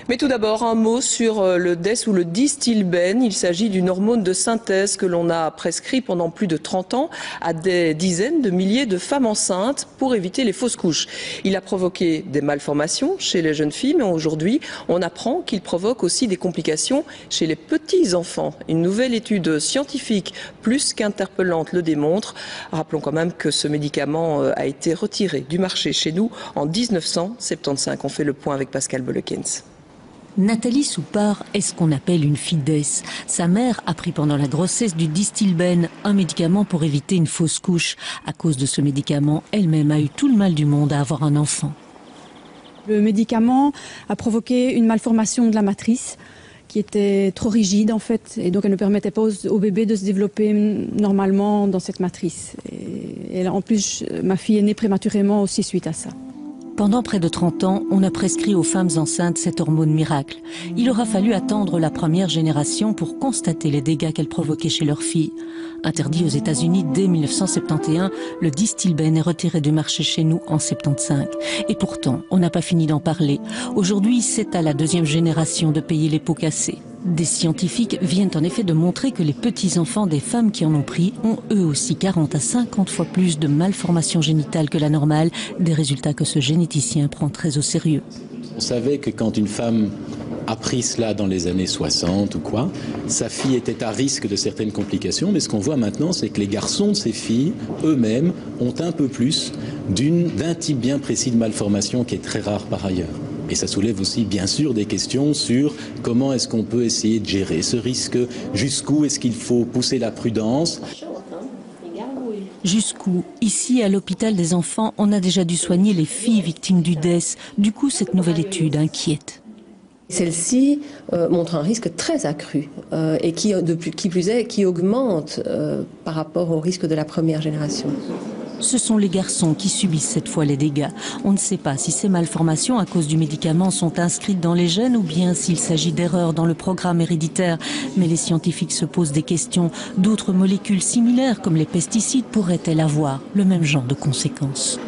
Mais tout d'abord, un mot sur le DES ou le Distilbène. Il s'agit d'une hormone de synthèse que l'on a prescrit pendant plus de 30 ans à des dizaines de milliers de femmes enceintes pour éviter les fausses couches. Il a provoqué des malformations chez les jeunes filles, mais aujourd'hui, on apprend qu'il provoque aussi des complications chez les petits enfants. Une nouvelle étude scientifique plus qu'interpellante le démontre. Rappelons quand même que ce médicament a été retiré du marché chez nous en 1975. On fait le point avec Pascal Bolekens. Nathalie Soupard est ce qu'on appelle une fille DES. Sa mère a pris pendant la grossesse du Distilbène, un médicament pour éviter une fausse couche. À cause de ce médicament, elle-même a eu tout le mal du monde à avoir un enfant. Le médicament a provoqué une malformation de la matrice qui était trop rigide en fait, et donc elle ne permettait pas au bébé de se développer normalement dans cette matrice. Et en plus, ma fille est née prématurément aussi suite à ça. Pendant près de 30 ans, on a prescrit aux femmes enceintes cette hormone miracle. Il aura fallu attendre la première génération pour constater les dégâts qu'elle provoquait chez leurs filles. Interdit aux États-Unis dès 1971, le Distilbène est retiré du marché chez nous en 75. Et pourtant, on n'a pas fini d'en parler. Aujourd'hui, c'est à la deuxième génération de payer les pots cassés. Des scientifiques viennent en effet de montrer que les petits-enfants des femmes qui en ont pris ont eux aussi 40 à 50 fois plus de malformations génitales que la normale, des résultats que ce généticien prend très au sérieux. On savait que quand une femme a pris cela dans les années 60 ou quoi, sa fille était à risque de certaines complications, mais ce qu'on voit maintenant, c'est que les garçons de ces filles, eux-mêmes, ont un peu plus d'un type bien précis de malformation qui est très rare par ailleurs. Et ça soulève aussi, bien sûr, des questions sur comment est-ce qu'on peut essayer de gérer ce risque, jusqu'où est-ce qu'il faut pousser la prudence. Jusqu'où? Ici, à l'hôpital des enfants, on a déjà dû soigner les filles victimes du DES. Du coup, cette nouvelle étude inquiète. Celle-ci montre un risque très accru et qui plus est, qui augmente par rapport au risque de la première génération. Ce sont les garçons qui subissent cette fois les dégâts. On ne sait pas si ces malformations à cause du médicament sont inscrites dans les gènes ou bien s'il s'agit d'erreurs dans le programme héréditaire. Mais les scientifiques se posent des questions. D'autres molécules similaires comme les pesticides pourraient-elles avoir le même genre de conséquences ?